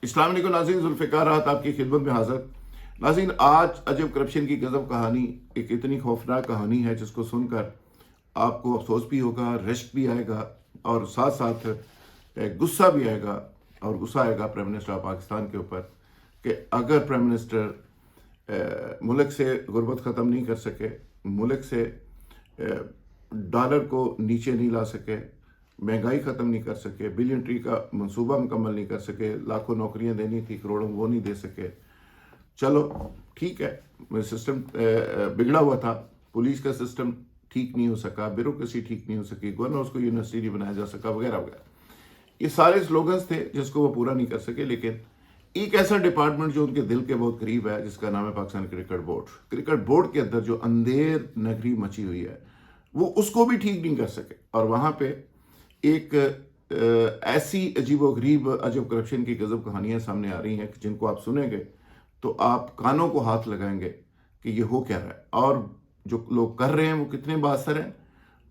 अस्सलाम वालेकुम नाज़रीन, ज़ुल्फ़िकार राहत आपकी खिदमत में हाज़िर। नाज़रीन, आज अजब करप्शन की गज़ब कहानी, एक इतनी खौफनाक कहानी है जिसको सुनकर आपको अफसोस भी होगा, रश्क भी आएगा और साथ साथ गुस्सा भी आएगा। और गुस्सा आएगा प्राइम मिनिस्टर ऑफ पाकिस्तान के ऊपर कि अगर प्राइम मिनिस्टर मुल्क से गुर्बत ख़त्म नहीं कर सके, मुल्क से डॉलर को नीचे नहीं ला सके, महंगाई ख़त्म नहीं कर सके, बिलियन ट्री का मंसूबा मुकम्मल नहीं कर सके, लाखों नौकरियां देनी थी, करोड़ों वो नहीं दे सके। चलो ठीक है, सिस्टम बिगड़ा हुआ था, पुलिस का सिस्टम ठीक नहीं हो सका, ब्यूरोक्रेसी ठीक नहीं हो सकी, गवर्नर्स को यूनिवर्सिटी नहीं बनाया जा सका, वगैरह वगैरह। ये सारे स्लोगन्स थे जिसको वो पूरा नहीं कर सके। लेकिन एक ऐसा डिपार्टमेंट जो उनके दिल के बहुत करीब है, जिसका नाम है Pakistan cricket board. Cricket board के अंदर जो अंधेर नगरी मची हुई है, वो उसको भी ठीक नहीं कर सके। और वहाँ पे एक ऐसी अजीबोगरीब अजब करप्शन की गजब कहानियां सामने आ रही हैं कि जिनको आप सुनेंगे तो आप कानों को हाथ लगाएंगे कि ये हो क्या रहा है, और जो लोग कर रहे हैं वो कितने बासर हैं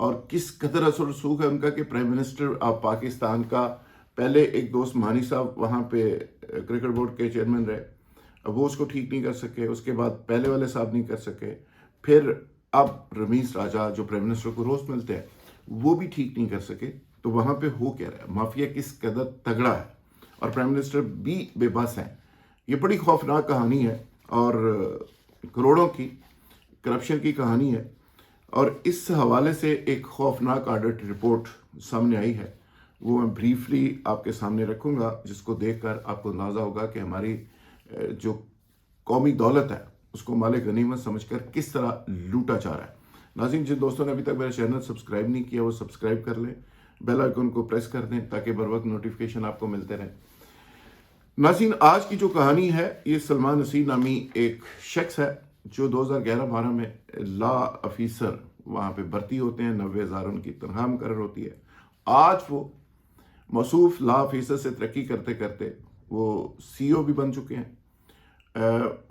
और किस कदर असर रसूख है उनका कि प्राइम मिनिस्टर ऑफ पाकिस्तान का पहले एक दोस्त मानी साहब वहाँ पे क्रिकेट बोर्ड के चेयरमैन रहे, अब वो उसको ठीक नहीं कर सके। उसके बाद पहले वाले साहब नहीं कर सके, फिर अब रमीज राजा जो प्राइम मिनिस्टर को रोज मिलते हैं वो भी ठीक नहीं कर सके। तो वहाँ पे हो क्या रहा है, माफिया किस कदर तगड़ा है और प्राइम मिनिस्टर भी बेबस हैं। ये बड़ी खौफनाक कहानी है और करोड़ों की करप्शन की कहानी है। और इस हवाले से एक खौफनाक ऑडिट रिपोर्ट सामने आई है, वो मैं ब्रीफली आपके सामने रखूँगा, जिसको देखकर आपको अंदाज़ा होगा कि हमारी जो कौमी दौलत है उसको माले गनीमत समझकर किस तरह लूटा जा रहा है। नाज़रीन, जिन दोस्तों ने अभी तक मेरा चैनल सब्सक्राइब नहीं किया वो सब्सक्राइब कर लें, बेल आइकन को प्रेस कर दें ताकि बर वक्त नोटिफिकेशन आपको मिलते रहे। नाज़रीन, आज की जो कहानी है ये सलमान नसीर नामी एक शख्स है जो 2011-12 में लॉ ऑफिसर वहाँ पे भर्ती होते हैं, 90,000 उनकी तनख्वाह मुकर्रर होती है। आज वो मौसूफ लॉ ऑफिसर से तरक्की करते करते वो CEO भी बन चुके हैं।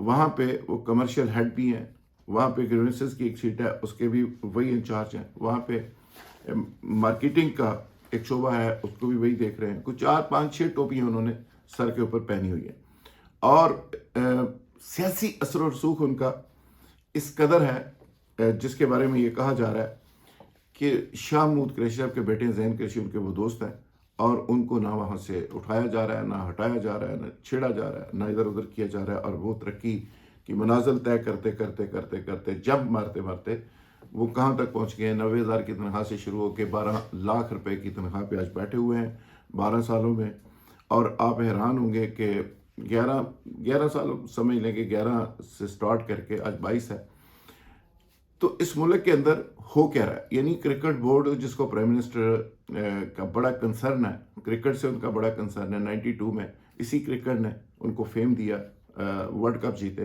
वहाँ पे वो कमर्शियल हेड भी हैं, वहाँ पे ग्रीवेंसेस की एक सीट है उसके भी वही इंचार्ज हैं, वहाँ पे मार्केटिंग का एक शोबा है उसको भी वही देख रहे हैं। कुछ 4-5-6 टोपियाँ उन्होंने सर के ऊपर पहनी हुई है और सियासी असर और रसूख उनका इस कदर है जिसके बारे में ये कहा जा रहा है कि शाह महमूद कुरैशी साहब के बेटे ज़ैन कुरैशी उनके वो दोस्त हैं और उनको ना वहाँ से उठाया जा रहा है, ना हटाया जा रहा है, ना छेड़ा जा रहा है, ना इधर उधर किया जा रहा है। और वो तरक्की की मनाजिल तय करते करते करते करते जब मारते मारते वो कहाँ तक पहुँच गए हैं। 90,000 की तनख्वाह से शुरू होकर 12 लाख रुपए की तनख्वाह पे आज बैठे हुए हैं 12 सालों में। और आप हैरान होंगे कि 11 साल समझ लेंगे, 11 से स्टार्ट करके आज 22 है। तो इस मुल्क के अंदर हो क्या रहा है, यानी क्रिकेट बोर्ड जिसको प्राइम मिनिस्टर का बड़ा कंसर्न है, क्रिकेट से उनका बड़ा कंसर्न है। 92 में इसी क्रिकेट ने उनको फेम दिया, वर्ल्ड कप जीते,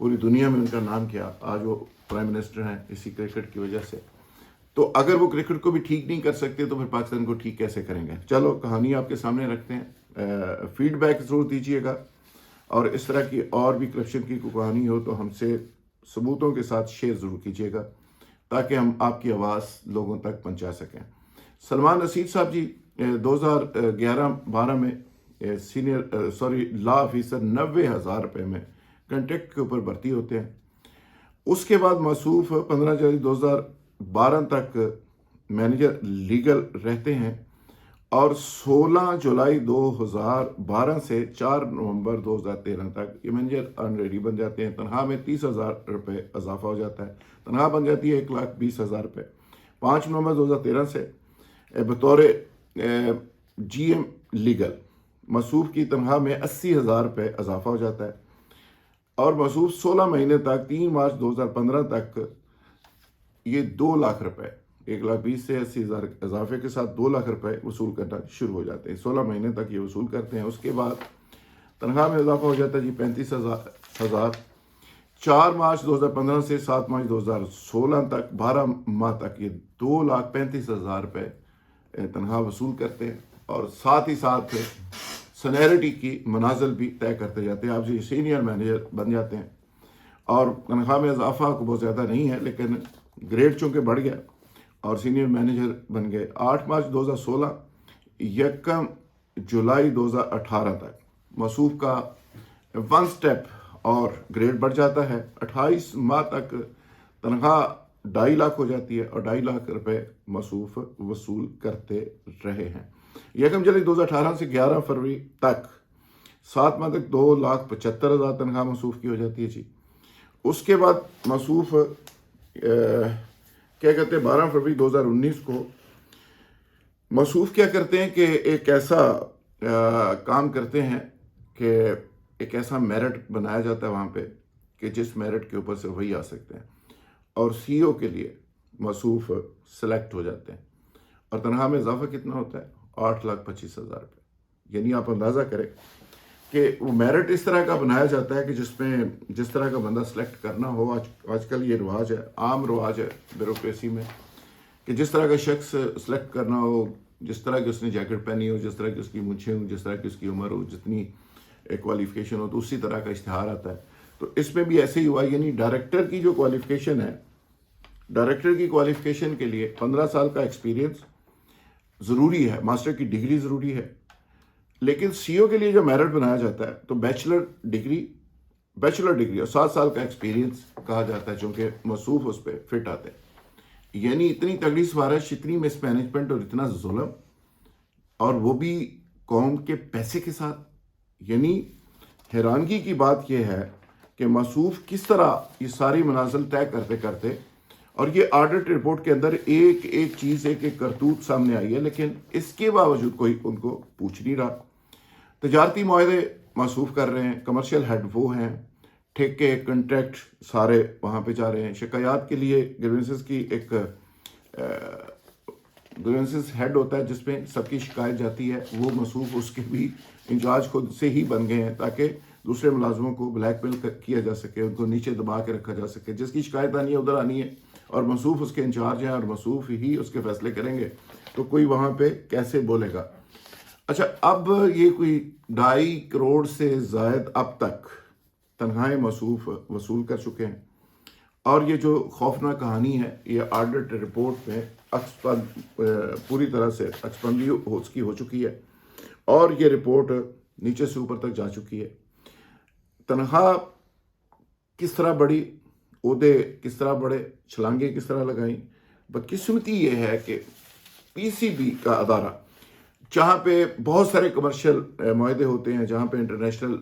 पूरी दुनिया में उनका नाम किया। आज वो प्राइम मिनिस्टर हैं इसी क्रिकेट की वजह से। तो अगर वो क्रिकेट को भी ठीक नहीं कर सकते तो फिर पाकिस्तान को ठीक कैसे करेंगे। चलो कहानी आपके सामने रखते हैं, फीडबैक ज़रूर दीजिएगा और इस तरह की और भी करप्शन की कोई कहानी हो तो हमसे सबूतों के साथ शेयर ज़रूर कीजिएगा ताकि हम आपकी आवाज़ लोगों तक पहुंचा सकें। सलमान नसीर साहब जी 2011-12 में लॉ ऑफिसर 90,000 रुपये में कंट्रैक्ट के ऊपर भर्ती होते हैं। उसके बाद मसूफ 15 जनवरी 2012 तक मैनेजर लीगल रहते हैं और 16 जुलाई 2012 से 4 नवंबर 2013 तक ये मैनेजर ऑनरेडी बन जाते हैं। तनख्वाह में 30,000 रुपये इजाफा हो जाता है, तनख्वाह बन जाती है 1,20,000 रुपये। 5 नवंबर 2013 से बतौर GM लीगल मसूफ की तनख्वाह में 80,000 रुपये इजाफा हो जाता है और मसूफ 16 महीने तक 3 मार्च 2015 तक ये 2 लाख रुपये, 1,20,000 से 80,000 इजाफे के साथ 2 लाख रुपए वसूल करना शुरू हो जाते हैं। 16 महीने तक ये वसूल करते हैं। उसके बाद तनख्वाह में इजाफा हो जाता है जी 35,000। 4 मार्च 2015 से 7 मार्च 2016 तक 12 माह तक ये 2,35,000 रुपये तनख्वाह वसूल करते हैं और साथ ही साथ सीनियरिटी की मनाजिल भी तय करते जाते हैं। आप जी सीनियर मैनेजर बन जाते हैं और तनख्वाह में इजाफा बहुत ज़्यादा नहीं है लेकिन ग्रेड चूँकि बढ़ गया और सीनियर मैनेजर बन गए। 8 मार्च 2016 1 जुलाई 2018 तक मसूफ का 1 स्टेप और ग्रेड बढ़ जाता है। 28 माह तक तनख्वाह 2.5 लाख हो जाती है और 2.5 लाख रुपए मसूफ वसूल करते रहे हैं। यकम जनवरी 2018 से 11 फरवरी तक 7 माह तक 2,75,000 तनख्वाह मसूफ की हो जाती है जी। उसके बाद मसूफ क्या कहते हैं 12 फरवरी 2019 को मसूफ क्या करते हैं कि एक ऐसा काम करते हैं कि एक ऐसा मेरिट बनाया जाता है वहाँ पे कि जिस मेरिट के ऊपर से वही आ सकते हैं, और सीईओ के लिए मसूफ सेलेक्ट हो जाते हैं। और तनख्वाह में इजाफा कितना होता है? 8,25,000 रुपये। यानी आप अंदाज़ा करें कि वो मेरिट इस तरह का बनाया जाता है कि जिसमें जिस तरह का बंदा सेलेक्ट करना हो, आजकल ये रिवाज है, आम रिवाज है ब्यूरोक्रेसी में, कि जिस तरह का शख्स सेलेक्ट करना हो, जिस तरह की उसने जैकेट पहनी हो, जिस तरह की उसकी मूंछें हो, जिस तरह की उसकी उम्र हो, जितनी क्वालिफिकेशन हो, तो उसी तरह का इश्तिहार आता है। तो इसमें भी ऐसे ही हुआ। यानी डायरेक्टर की जो क्वालिफिकेशन है, डायरेक्टर की क्वालिफिकेशन के लिए 15 साल का एक्सपीरियंस ज़रूरी है, मास्टर की डिग्री ज़रूरी है। लेकिन सीईओ के लिए जो मेरिट बनाया जाता है तो बैचलर डिग्री और 7 साल का एक्सपीरियंस कहा जाता है, चूँकि मसूफ उस पर फिट आते हैं। यानी इतनी तगड़ी सिफारिश, इतनी मिसमैनेजमेंट और इतना जुल्म, और वो भी कौम के पैसे के साथ। यानी हैरानगी की बात यह है कि मसूफ किस तरह ये सारी मनाजिल तय करते करते, और ये ऑडिट रिपोर्ट के अंदर एक एक चीज़, एक एक करतूत सामने आई है, लेकिन इसके बावजूद कोई उनको पूछ नहीं रहा। तजारती मुआहदे मसूफ कर रहे हैं, कमर्शियल हेड वो हैं, ठेके कंट्रैक्ट सारे वहाँ पे जा रहे हैं। शिकायत के लिए ग्रीवेंसेस की एक ग्रीवेंसेस हेड होता है जिसमें सबकी शिकायत जाती है, वो मसूफ उसके भी इंचार्ज खुद से ही बन गए हैं, ताकि दूसरे मुलाजमों को ब्लैकमेल किया जा सके, उनको नीचे दबा के रखा जा सके। जिसकी शिकायत आनी है उधर आनी है, और मसूफ उसके इंचार्ज हैं और मसूफ ही उसके फैसले करेंगे, तो कोई वहाँ पे कैसे बोलेगा। अच्छा, अब ये कोई 2.5 करोड़ से जायद अब तक तनख्वाहें मसूफ वसूल कर चुके हैं, और ये जो खौफनाक कहानी है ये ऑडिट रिपोर्ट में पूरी तरह से अक्सपंदी उसकी हो चुकी है, और ये रिपोर्ट नीचे से ऊपर तक जा चुकी है। तनख्वाह किस तरह बढ़ी, ओहदे किस तरह बढ़े, छलांगे किस तरह लगाई। बदकिस्मती ये है कि पीसीबी का अदारा, जहाँ पे बहुत सारे कमर्शियल मुआहदे होते हैं, जहाँ पे इंटरनेशनल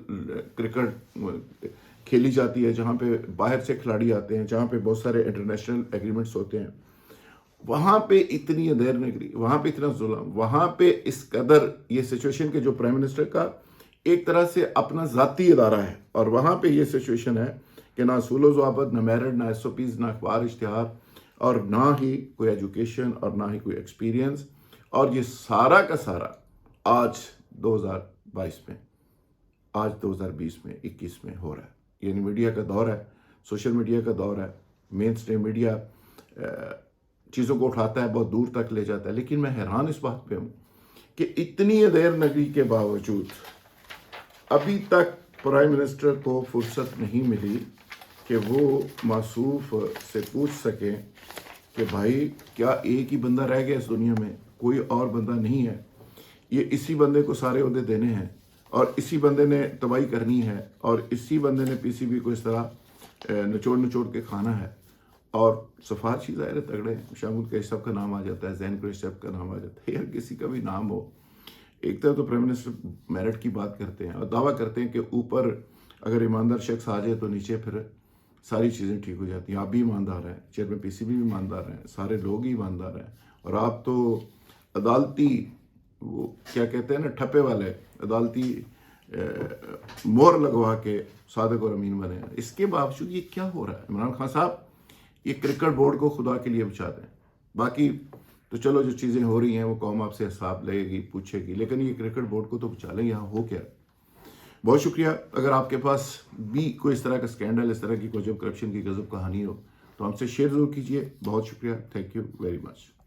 क्रिकेट खेली जाती है, जहाँ पे बाहर से खिलाड़ी आते हैं, जहाँ पे बहुत सारे इंटरनेशनल एग्रीमेंट्स होते हैं, वहाँ पे इतनी अंधेरनगरी, वहाँ पे इतना जुल्म, वहाँ पे इस कदर ये सिचुएशन के जो प्राइम मिनिस्टर का एक तरह से अपना ज़ाती अदारा है, और वहाँ पे ये सिचुएशन है कि ना सूलो ज़वाबत, ना मेरिट, ना SOPs, ना अखबार इश्तिहार, और ना ही कोई एजुकेशन, और ना ही कोई एक्सपीरियंस। और ये सारा का सारा आज 2022 में, आज 2020 में, 21 में हो रहा है। यानी मीडिया का दौर है, सोशल मीडिया का दौर है, मेन स्ट्रीम मीडिया चीज़ों को उठाता है, बहुत दूर तक ले जाता है। लेकिन मैं हैरान इस बात पे हूँ कि इतनी देर नगरी के बावजूद अभी तक प्राइम मिनिस्टर को फुर्सत नहीं मिली कि वो मसूफ से पूछ सकें कि भाई क्या एक ही बंदा रह गया इस दुनिया में, कोई और बंदा नहीं है, ये इसी बंदे को सारे ओहदे देने हैं, और इसी बंदे ने तबाही करनी है, और इसी बंदे ने पीसीबी को इस तरह निचोड़ के खाना है। और सिफारशी ज़ाहिर है तगड़े हैं, शामुल कैशब का नाम आ जाता है, जैन कैशब का नाम आ जाता है, यार किसी का भी नाम हो। एक तरह तो प्राइम मिनिस्टर मेरिट की बात करते हैं और दावा करते हैं कि ऊपर अगर ईमानदार शख्स आ जाए तो नीचे फिर सारी चीज़ें ठीक हो जाती हैं। आप भी ईमानदार हैं, चेयरमैन पीसीबी भी ईमानदार हैं, सारे लोग ही ईमानदार हैं, और आप तो अदालती, वो क्या कहते हैं ना, ठप्पे वाले अदालती मोहर लगवा के सादिक और अमीन बने हैं। इसके बावजूद ये क्या हो रहा है? इमरान खान साहब, ये क्रिकेट बोर्ड को खुदा के लिए बचा दें। बाकी तो चलो जो चीज़ें हो रही हैं वो कौम आपसे हिसाब लगेगी, पूछेगी, लेकिन ये क्रिकेट बोर्ड को तो बचा लें। यहाँ हो क्या? बहुत शुक्रिया। अगर आपके पास भी कोई इस तरह का स्कैंडल, इस तरह की कोई जब करप्शन की गजब कहानी हो तो हमसे शेयर ज़रूर कीजिए। बहुत शुक्रिया, थैंक यू वेरी मच।